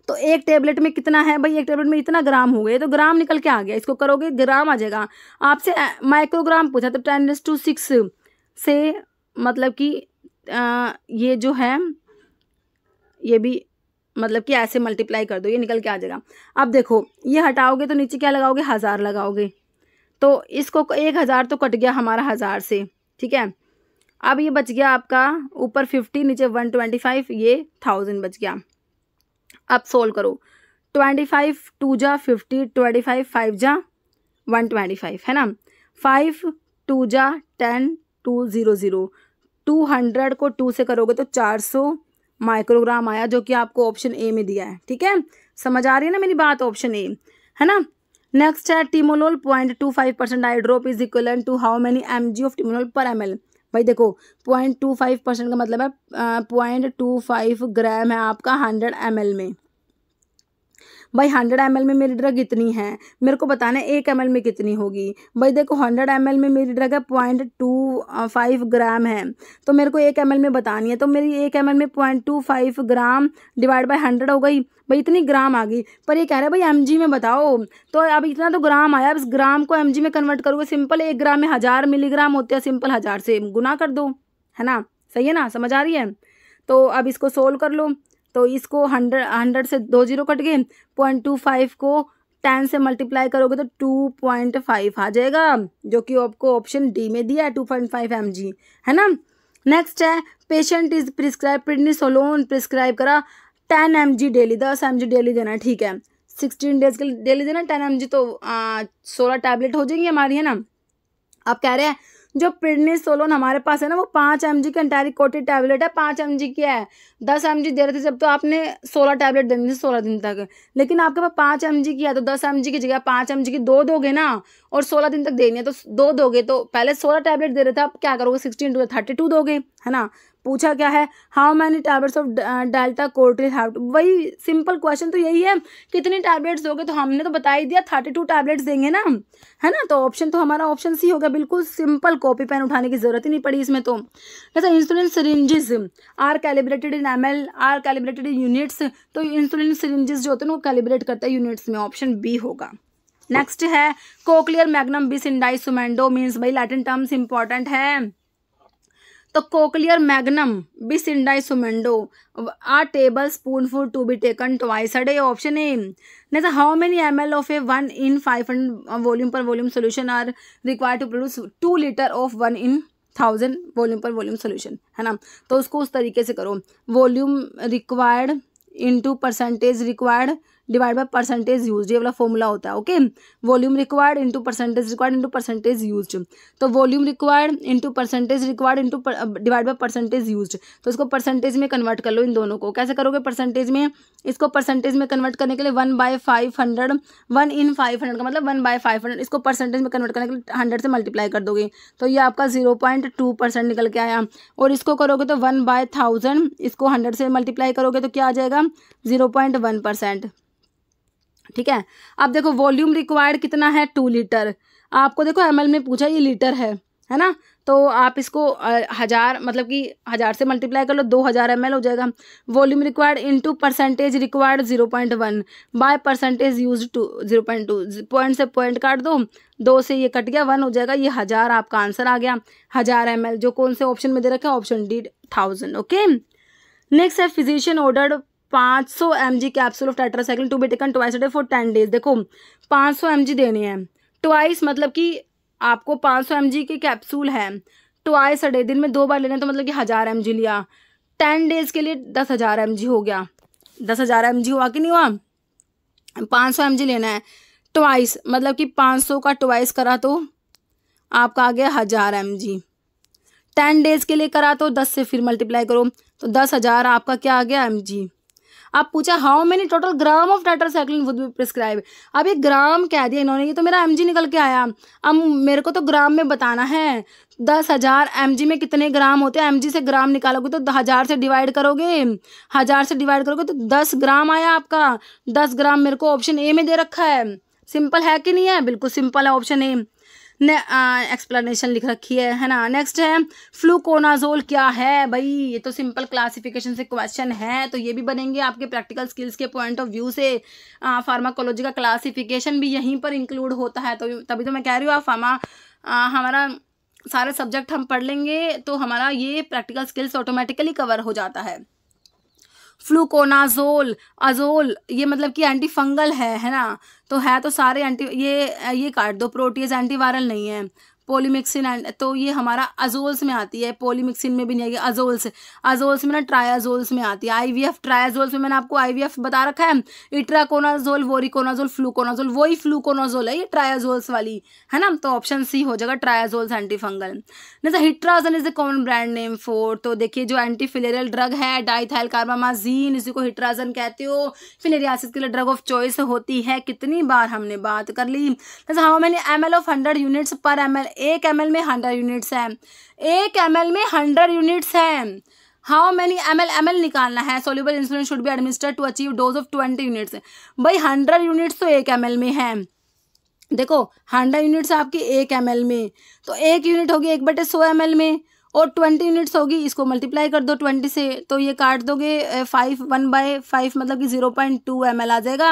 तो एक टैबलेट में कितना है भाई, एक टैबलेट में इतना ग्राम हो गए, तो ग्राम निकल के आ गया, इसको करोगे ग्राम आ जाएगा। आपसे माइक्रोग्राम पूछा तो 10⁶ से, मतलब कि ये जो है ये भी मतलब कि ऐसे मल्टीप्लाई कर दो, ये निकल के आ जाएगा। अब देखो ये हटाओगे तो नीचे क्या लगाओगे, 1000 लगाओगे, तो इसको 1000 तो कट गया हमारा 1000 से, ठीक है। अब ये बच गया आपका ऊपर 50, नीचे 125, ये 1000 बच गया। अब सोल्व करो, 25 2 जा 50, 25 5 जा 125, है ना, 5 2 जा 10 200, 200 को 2 से करोगे तो 400 माइक्रोग्राम आया, जो कि आपको ऑप्शन ए में दिया है, ठीक है, समझ आ रही है ना मेरी बात, ऑप्शन ए, है ना। नेक्स्ट है timolol 0.25% eye drop is equal to how many mg of timolol पर ml। भाई देखो 0.25% का मतलब है 0.25 ग्राम है आपका 100 ml में। भाई 100 ml में मेरी ड्रग इतनी है, मेरे को बताना है 1 ml में कितनी होगी। भाई देखो 100 ml में मेरी ड्रग है 0.25 ग्राम है, तो मेरे को 1 ml में बतानी है, तो मेरी 1 ml में 0.25 ग्राम डिवाइड बाय 100 हो गई, भाई इतनी ग्राम आ गई। पर ये कह रहा है भाई mg में बताओ, तो अब इतना तो ग्राम आया, अब इस ग्राम को mg में कन्वर्ट करोगे, सिंपल 1 ग्राम में 1000 मिलीग्राम होते हैं, सिंपल 1000 से गुना कर दो, है ना, सही है ना, समझ आ रही है। तो अब इसको सोल्व कर लो, तो इसको 100 से 2 0 कट गए, 0.25 को 10 से मल्टीप्लाई करोगे तो 2.5 आ जाएगा, जो कि आपको ऑप्शन डी में दिया है 2.5 mg, है ना। नेक्स्ट है patient is prescribe prednisolone prescribe करा 10 mg डेली, 10 mg डेली देना है, ठीक है, 16 डेज के लिए डेली देना 10 mg, तो 16 टैबलेट हो जाएंगी हमारी, है ना। आप कह रहे हैं जो प्रेडनिसोलोन हमारे पास है ना, वो 5 mg की एंटायरी कोटेड टैबलेट है, 5 mg की है। 10 mg दे रहे थे जब तो आपने 16 टैबलेट देनी थी 16 दिन तक, लेकिन आपके पास 5 mg की है तो 10 mg की जगह 5 mg की 2 दोगे ना, और 16 दिन तक देनी है तो 2 दोगे। तो पहले 16 टैबलेट दे रहे थे, आप क्या करोगे, 16 × 32 दोगे, है ना। पूछा क्या है, how many tablets of Deltacortril have, वही सिंपल क्वेश्चन तो यही है, कितनी टैबलेट्स दोगे, तो हमने तो बता ही दिया 32 टैबलेट्स देंगे ना, है ना। तो ऑप्शन तो हमारा ऑप्शन सी होगा, बिल्कुल सिंपल, कॉपी पेन उठाने की जरूरत ही नहीं पड़ी इसमें। तो जैसा insulin syringes are calibrated in ml, are calibrated in units, तो इंसुलिन सिरिंजेस जो होते हैं वो कैलिब्रेट करता है यूनिट्स में, ऑप्शन बी होगा। नेक्स्ट है कोक्लियर मैग्नम बिस इंडाई सुमेंडो, मीन्स भाई लैटिन टर्म्स इंपॉर्टेंट है। तो कोक्लियर मैग्नम बिस इंडाई सुमेंडो, a tablespoonful to be taken twice a day, option A. Next, how many ml of a 1 in 500 volume per volume solution are required to produce 2 litre of 1 in 1000 volume per volume solution, है ना। तो उसको उस तरीके से करो, volume required into percentage required divide by percentage use, ये वाला फॉर्मूला होता है। Okay, volume required into percentage use, तो volume required into percentage required into divide by percentage use, तो इसको परसेंटेज में कन्वर्ट कर लो इन दोनों को। कैसे करोगे परसेंटेज में, इसको परसेंटेज में कन्वर्ट करने के लिए 1/500, 1 in 500 का मतलब 1/500, इसको परसेंटेज में कन्वर्ट करने के लिए 100 से मल्टीप्लाई कर दोगे, तो ये आपका 0.2% निकल के आया। और इसको करोगे तो 1/1000, इसको 100 से मल्टीप्लाई करोगे तो क्या आ जाएगा, 0.1%, ठीक है। अब देखो वॉल्यूम रिक्वायर्ड कितना है, 2 लीटर, आपको देखो ml में पूछा, ये लीटर है ना। तो आप इसको 1000 मतलब कि 1000 से मल्टीप्लाई कर लो, 2000 ml हो जाएगा। Volume required into percentage required 0.1 bye percentage use 0.2, point से पॉइंट काट दो, 2 से ये कट गया, 1 हो जाएगा, ये 1000 आपका आंसर आ गया, 1000 ml, जो कौन से ऑप्शन में दे रखा है, ऑप्शन डी 1000। ओके, नेक्स्ट है physician ordered 500 mg capsule of tetracycline to be taken twice a day for 10 days। देखो 500 mg देने हैं, ट्वाइस मतलब कि आपको 500 mg की कैप्सूल है, ट्वाइस अ डे, दिन में 2 बार लेना, तो मतलब कि 1000 mg लिया, 10 days के लिए 10,000 mg हो गया, 10,000 mg हुआ कि नहीं हुआ। 500 mg लेना है ट्वाइस, मतलब कि 500 का ट्वाइस करा तो आपका आ गया 1000 mg, 10 days के लिए करा तो 10 से फिर मल्टीप्लाई करो, तो 10,000 आपका क्या आ गया mg। आप पूछा how many total gram of tetracycline would be prescribe, अब ये ग्राम कह दिया इन्होंने, ये तो मेरा mg निकल के आया, अब मेरे को तो ग्राम में बताना है। 10,000 mg में कितने ग्राम होते हैं, mg से ग्राम निकालोगे तो 1000 से डिवाइड करोगे, 1000 से डिवाइड करोगे तो 10 ग्राम आया आपका, 10 ग्राम मेरे को ऑप्शन ए में दे रखा है। सिंपल है कि नहीं है, बिल्कुल सिंपल है, ऑप्शन ए ने एक्सप्लेनेशन लिख रखी है ना। नेक्स्ट है फ्लूकोनाजोल क्या है भाई, ये तो सिंपल क्लासिफिकेशन से क्वेश्चन है, तो ये भी बनेंगे आपके प्रैक्टिकल स्किल्स के पॉइंट ऑफ व्यू से। फार्माकोलॉजी का क्लासिफिकेशन भी यहीं पर इंक्लूड होता है, तो तभी तो मैं कह रही हूँ आप हमारा सारे सब्जेक्ट हम पढ़ लेंगे तो हमारा ये प्रैक्टिकल स्किल्स ऑटोमेटिकली कवर हो जाता है। फ्लूकोनाजोल, अजोल, ये मतलब कि एंटी फंगल है ना, तो है तो सारे एंटी, ये काट दो, प्रोटीज एंटीवायरल नहीं है। पॉलीमिक्सिन, तो ये हमारा अजोल्स में आती है, पॉलीमिक्सिन में भी नहीं आएगी, अजोल्स में ना ट्रायाजोल्स में आती है। आईवीएफ ट्रायाजोल्स में मैंने आपको आईवीएफ बता रखा है, इट्राकोनाजोल, वोरिकोनाजोल, फ्लूकोनाजोल, वही फ्लूकोनाजोल है ये ट्रायाजोल्स वाली, है ना। तो ऑप्शन सी हो जाएगा, ट्रायाजोल्स एंटी फंगल। जैसे Hetrazan is the common brand name for, तो देखिए जो एंटी फिलेरियल ड्रग है डाइथाइल कार्बामाजीन, इसी को हिट्राजन कहते हो, फिलेरियासिस के लिए ड्रग ऑफ चॉइस होती है। कितनी बार हमने बात कर ली। जैसे how many ml of 100 units पर ml, 1 ml में 100 यूनिट्स है, 1 ml में 100 यूनिट्स है। हाउ मेनी ml निकालना है, soluble insulin should be administered to achieve dose of 20 units. भाई 100 यूनिट्स तो 1 ml में है, देखो 100 यूनिट्स आपकी 1 ml में, तो 1 यूनिट होगी 1/100 ml में, और 20 यूनिट्स होगी, इसको मल्टीप्लाई कर दो 20 से, तो ये काट दोगे 1/5 मतलब कि 0.2 ml आ जाएगा।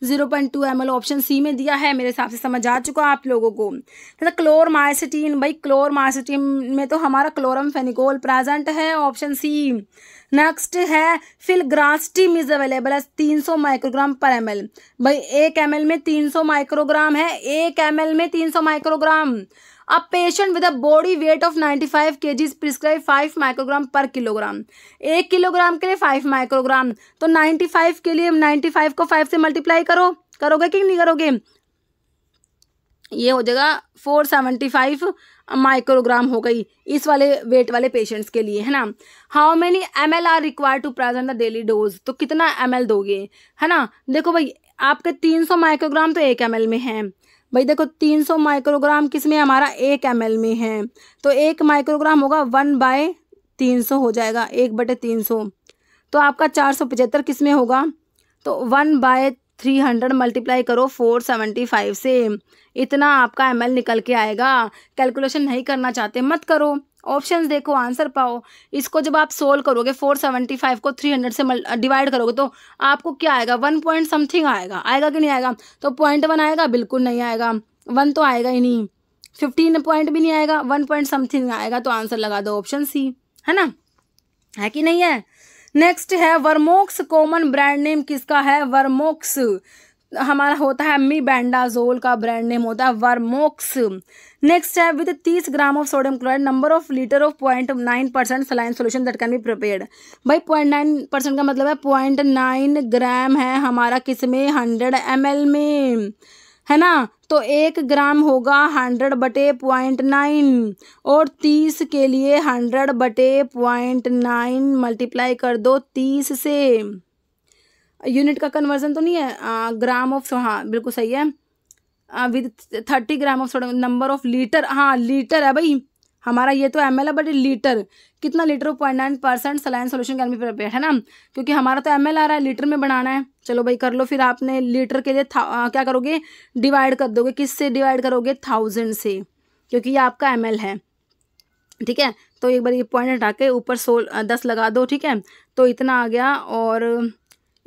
0.2 ml ऑप्शन सी में दिया है, मेरे हिसाब से समझ आ चुका आप लोगों को। जैसे क्लोरमाइसिटीन, भाई क्लोरमाइसिटीन में तो हमारा क्लोरमफेनिकोल प्रेजेंट है, ऑप्शन सी। नेक्स्ट है फिलग्रास्टिम इज अवेलेबल एज 300 माइक्रोग्राम पर ml, भाई 1 ml में 300 माइक्रोग्राम है, 1 ml में 300 microgram. A patient with a body weight of 95 kg prescribe 5 microgram पर किलोग्राम, 1 किलोग्राम के लिए 5 माइक्रोग्राम, तो 95 के लिए 95 को 5 से मल्टीप्लाई करोगे कि नहीं करोगे, ये हो जाएगा 475 माइक्रोग्राम हो गई इस वाले वेट वाले पेशेंट्स के लिए, है ना। How many ml are required to present the daily dose, तो कितना ml दोगे, है ना। देखो भाई आपके 300 माइक्रोग्राम तो 1 ml में है भाई, देखो 300 माइक्रोग्राम किस में हमारा 1 ml में है, तो 1 माइक्रोग्राम होगा 1/300 हो जाएगा, 1/300, तो आपका 475 किस में होगा, तो 1/300 मल्टीप्लाई करो 475 से, इतना आपका ml निकल के आएगा। कैलकुलेशन नहीं करना चाहते मत करो, ऑप्शंस देखो आंसर पाओ। इसको जब आप सोल्व करोगे 475 को 300 से डिवाइड करोगे तो आपको क्या आएगा, 1 पॉइंट समथिंग आएगा, आएगा कि नहीं आएगा, तो 0.1 आएगा, बिल्कुल नहीं आएगा, 1 तो आएगा ही नहीं, 15 पॉइंट भी नहीं आएगा, 1 पॉइंट समथिंग आएगा, तो आंसर लगा दो ऑप्शन सी, है ना, है कि नहीं है। नेक्स्ट है वर्मोक्स, कॉमन ब्रांड नेम किसका है, वर्मोक्स हमारा होता है मीबेंडाजोल का ब्रांड नेम होता है वर्मोक्स। नेक्स्ट है with 30 gram of sodium chloride number of litre of 0.9% saline solution that can be prepared. भाई 0.9% का मतलब है 0.9 ग्राम है हमारा किसमें, 100 ml में, है ना। तो 1 ग्राम होगा 100/0.9 और 30 के लिए 100/0.9 मल्टीप्लाई कर दो 30 से, यूनिट का कन्वर्जन तो नहीं है, ग्राम ऑफ, हाँ बिल्कुल सही है, with 30 gram of sodium number of litre, हाँ लीटर है भाई हमारा, ये तो ml है बट लीटर, कितना litre of 0.9% saline solution can be prepared, है ना, क्योंकि हमारा तो ml आ रहा है, लीटर में बनाना है। चलो भाई कर लो, फिर आपने लीटर के लिए क्या करोगे, डिवाइड कर दोगे, किससे डिवाइड करोगे, 1000 से, क्योंकि ये आपका ml है, ठीक है। तो एक बार ये पॉइंट हटा के ऊपर 10 लगा दो, ठीक है, तो इतना आ गया, और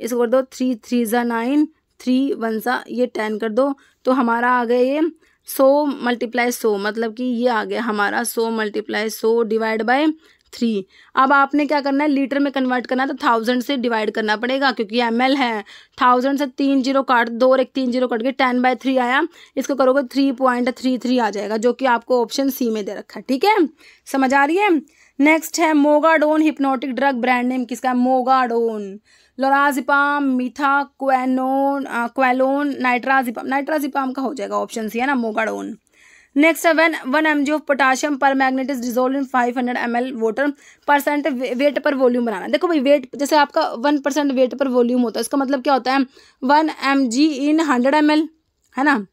इसको कर दो 3 3 ज़ा 9, 3 1 ज़ा ये 10 कर दो, तो हमारा आ गया ये 100 × 100, मतलब कि ये आ गया हमारा 100 × 100 डिवाइड बाय 3। अब आपने क्या करना है, लीटर में कन्वर्ट करना है, तो 1000 से डिवाइड करना पड़ेगा, क्योंकि ml है, 1000 से 3 0 काट, 2 और 1 3 0 कट के 10/3 आया, इसको करोगे 3.33 आ जाएगा, जो कि आपको ऑप्शन सी में दे रखा है, ठीक है, समझ आ रही है। नेक्स्ट है मोगाडोन हिप्नोटिक ड्रग ब्रांड नेम किसका, मोगाडोन, लोराजिपाम, क्वेलोन, नाइट्राजिपाम का हो जाएगा ऑप्शन सी, है ना, मोगाडोन। नेक्स्ट है 1 mg ऑफ पोटाशियम पर magnet is dissolve in 500 ml water, percent weight per volume बनाना। देखो भाई वेट, जैसे आपका 1% वेट पर वॉल्यूम होता है, इसका मतलब क्या होता है, 1 mg इन 100 ml, है ना,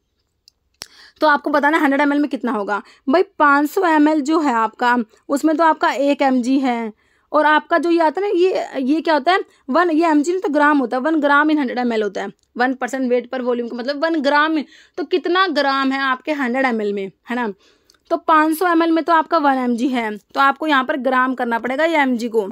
तो आपको बताना 100 ml में कितना होगा। भाई 500 ml जो है आपका, उसमें तो आपका 1 mg है, और आपका जो ये आता है ना, ये क्या होता है, 1, ये mg में तो ग्राम होता है, 1 ग्राम इन 100 ml होता है, 1% वेट पर वॉल्यूम का मतलब 1 ग्राम में, तो कितना ग्राम है आपके 100 ml में, है ना, तो 500 ml में तो आपका 1 mg है, तो आपको यहाँ पर ग्राम करना पड़ेगा ये mg को,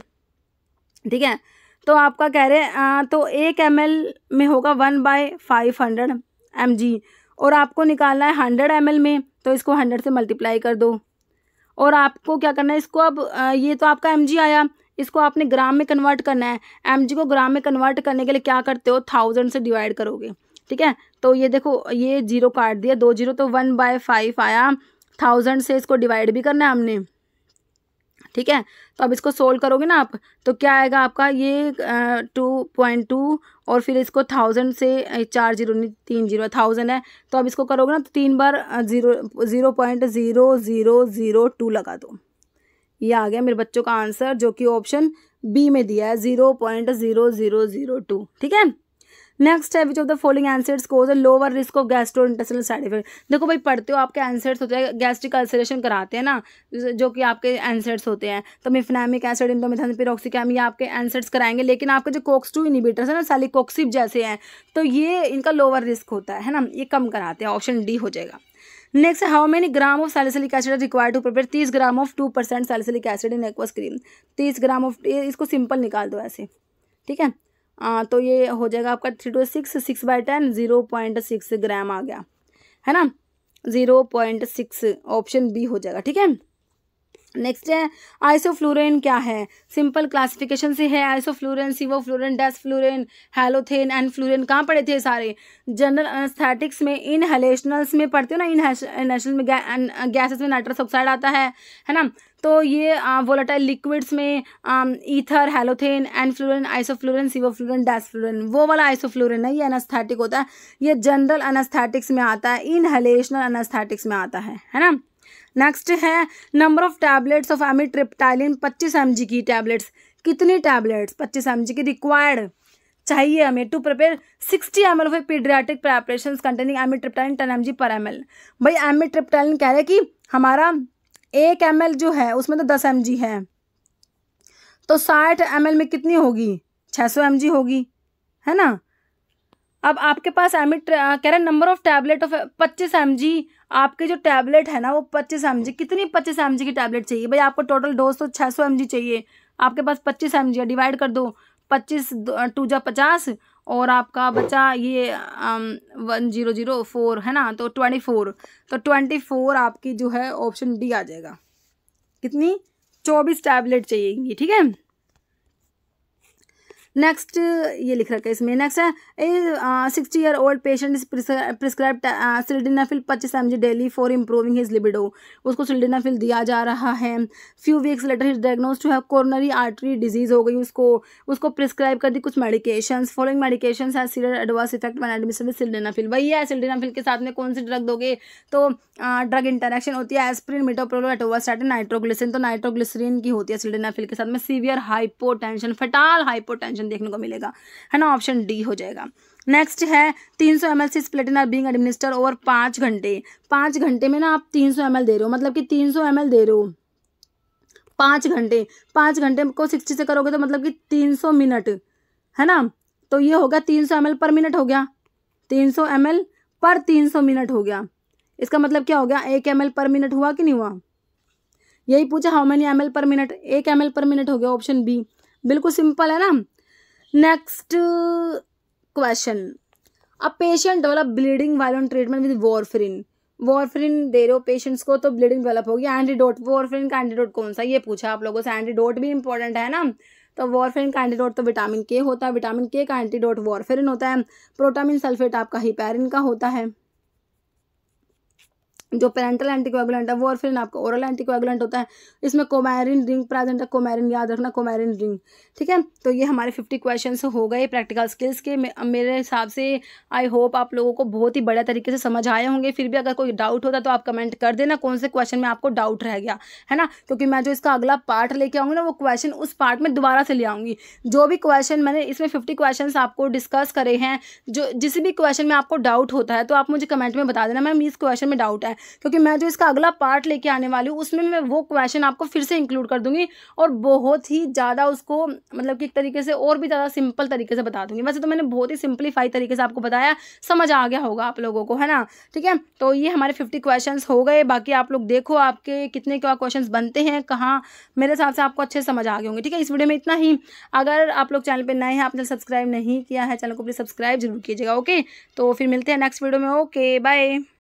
ठीक है। तो आपका कह रहे तो 1 ml में होगा 1/500 mg, और आपको निकालना है 100 ml में, तो इसको 100 से मल्टीप्लाई कर दो, और आपको क्या करना है, इसको अब ये तो आपका mg आया, इसको आपने ग्राम में कन्वर्ट करना है, mg को ग्राम में कन्वर्ट करने के लिए क्या करते हो, 1000 से डिवाइड करोगे, ठीक है। तो ये देखो ये 0 काट दिया, 2 0, तो 1/5 आया, 1000 से इसको डिवाइड भी करना है हमने, ठीक है। तो अब इसको सोल्व करोगे ना आप, तो क्या आएगा आपका ये 2.2, और फिर इसको 1000 से 4 0 नहीं 3 0 1000 है, तो अब इसको करोगे ना तो 3 बार 0.0002 लगा दो, ये आ गया मेरे बच्चों का आंसर, जो कि ऑप्शन बी में दिया है 0.0002, ठीक है। नेक्स्ट है which of the following acids cause a lower risk of gastrointestinal side effect. देखो भाई पढ़ते हो आपके एसिड्स होते हैं, गैस्ट्रिक अल्सरेशन कराते हैं ना, जो कि आपके एसिड्स होते हैं, तो मिफेनामिक एसिड, इंडोमेथाइल पिरोक्सिकैम, ये आपके एसिड्स कराएंगे, लेकिन आपके जो कोक्स-2 इनहिबिटर्स है ना, सैलिकोक्सिब जैसे हैं, तो ये इनका लोअर रिस्क होता है ना, ये कम कराते हैं, ऑप्शन डी हो जाएगा। Next, how many gram of salicylic acid required to prepare 30 gram of 2% salicylic acid in aqueous cream. 30 gram of, इसको सिंपल निकाल दो ऐसे, ठीक है। तो ये हो जाएगा आपका 3 to 6, 6/10, 0.6 ग्राम आ गया, है ना, 0.6 ऑप्शन बी हो जाएगा, ठीक है। नेक्स्ट है आइसोफ्लूरेन, क्या है, सिंपल क्लासिफिकेशन से है, आइसोफ्लूरेन, सिवोफ्लूरेन, डेस्फ्लूरेन, हैलोथेन एंड फ्लूरेन। कहाँ पढ़े थे सारे, जनरल एनेस्थेटिक्स में, इनहेलेशनल्स में पढ़ते हो ना, इनहेलेशनल में गैसेस में नाइट्रस ऑक्साइड आता है ना, तो ये वोलेटाइल लिक्विड्स में ईथर, हैलोथेन, एनफ्लूरेन, आइसोफ्लूरेन, सिवोफ्लूरेन, डेस्फ्लूरेन, वो वाला आइसोफ्लूरेन है, ये एनेस्थेटिक होता है, ये जनरल एनेस्थेटिक्स में आता है, इनहेलेशनल एनेस्थेटिक्स में आता है ना। नेक्स्ट है number of tablets of amitriptyline 25 mg की टैबलेट्स, कितनी टैबलेट्स 25 mg की रिक्वायर्ड चाहिए हमें to prepare 60 ml of paediatric preparation containing amitriptyline 10 mg पर ml। भाई एमिट्रिप्टाइलिन कह रहे हैं कि हमारा 1 ml जो है उसमें तो 10 mg है, तो 60 ml में कितनी होगी 600 mg होगी, है ना। अब आपके पास कह रहे number of tablet of 25 mg, आपके जो टैबलेट है ना वो 25 mg, कितनी 25 mg की टैबलेट चाहिए। भाई आपको टोटल डोज तो 600 mg चाहिए, आपके पास 25 mg है, डिवाइड कर दो 25 2 जा 50 और आपका बचा ये 1004 है ना, तो 24, तो 24 आपकी जो है ऑप्शन डी आ जाएगा। कितनी 24 टैबलेट चाहिए, ठीक है। नेक्स्ट ये लिख रखा है इसमें, नेक्स्ट है 60 year old patient is prescribe sildenafil 25 mg daily for improving his libido. उसको सिल्डेनाफिल दिया जा रहा है। Few weeks later his diagnose to have coronary artery disease हो गई, उसको प्रिस्क्राइब कर दी कुछ medications. Following medications has serious adverse effect when administered with sildenafil. वही है, सिल्डेनाफिल के साथ में कौन सी ड्रग दोगे, तो ड्रग इंटरेक्शन होती है एस्प्रिन, मिटोप्रोल, एटोवास्टैटिन, नाइट्रोग्लिसरिन। तो नाइट्रोग्लिसरिन की होती है सिल्डेनाफिल के साथ में। सीवियर हाइपोटेंशन, फटाल हाइपोटेंशन देखने को मिलेगा, है ना, ऑप्शन डी हो जाएगा। नेक्स्ट है 300 ml cisplatin are being administer over 5 घंटे। 5 घंटे में ना आप 300 ml दे रहे हो, मतलब कि 300 ml दे रहे हो 5 घंटे। 5 घंटे को 60 से करोगे तो मतलब कि 300 मिनट, है ना, तो ये होगा 300 ml पर मिनट हो गया, 300 ml पर 300 मिनट हो गया। इसका मतलब क्या हो गया, 1 ml पर मिनट हुआ कि नहीं हुआ, यही पूछा how many ml per minute, 1 ml per minute हो गया, ऑप्शन बी। बिल्कुल सिंपल है ना। Next question, a patient develop bleeding while on treatment with warfarin. Warfarin दे रहे हो पेशेंट्स को तो ब्लीडिंग डेवलप होगी। एंटीडोट, वॉरफेरिन का एंटीडोट कौन सा, ये पूछा आप लोगों से। एंटीडोट भी इंपॉर्टेंट है ना, तो वॉरफेरिन का एंटीडोट तो विटामिन के होता है, विटामिन के का एंटीडोट वॉरफेरिन होता है। प्रोटामिन सल्फेट आपका हिपैरिन का होता है। जो पेरेंटल एंटीकोएगुलेंट है वॉरफेरिन आपका ओरल एंटीकोएगुलेंट होता है। इसमें कोमैरिन रिंग प्रेजेंट है, कोमैरिन याद रखना, कोमैरिन रिंग, ठीक है। तो ये हमारे 50 क्वेश्चंस हो गए प्रैक्टिकल स्किल्स के। मेरे हिसाब से आई होप आप लोगों को बहुत ही बढ़िया तरीके से समझ आए होंगे। फिर भी अगर कोई डाउट होता तो आप कमेंट कर देना कौन से क्वेश्चन में आपको डाउट रह गया, है ना, क्योंकि मैं जो इसका अगला पार्ट लेके आऊँगी ना वो क्वेश्चन उस पार्ट में दोबारा से ले आऊँगी। जो भी क्वेश्चन मैंने इसमें 50 क्वेश्चन आपको डिस्कस करे हैं, जो जिस भी क्वेश्चन में आपको डाउट होता है तो आप मुझे कमेंट में बता देना मैम इस क्वेश्चन में डाउट है, क्योंकि मैं जो अगला पार्ट लेके आने वाली हूँ उसमें मैं वो क्वेश्चन आपको फिर से इंक्लूड कर दूंगी और बहुत ही ज़्यादा उसको मतलब कि एक तरीके से और भी ज़्यादा सिंपल तरीके से बता दूंगी। वैसे तो मैंने बहुत ही सिंपलीफाई तरीके से आपको बताया, समझ आ गया होगा आप लोगों को, है ना, ठीक है। तो ये हमारे 50 क्वेश्चंस हो गए। बाकी आप लोग देखो आपके कितने क्या क्वेश्चंस बनते हैं कहाँ, मेरे हिसाब से आपको अच्छे से समझ आ गए होंगे, ठीक है। इस वीडियो में इतना ही। अगर आप लोग चैनल पर नए हैं, आपने सब्सक्राइब नहीं किया है चैनल को प्लीज़ सब्सक्राइब जरूर कीजिएगा, ओके। तो फिर मिलते हैं नेक्स्ट वीडियो में, ओके बाय।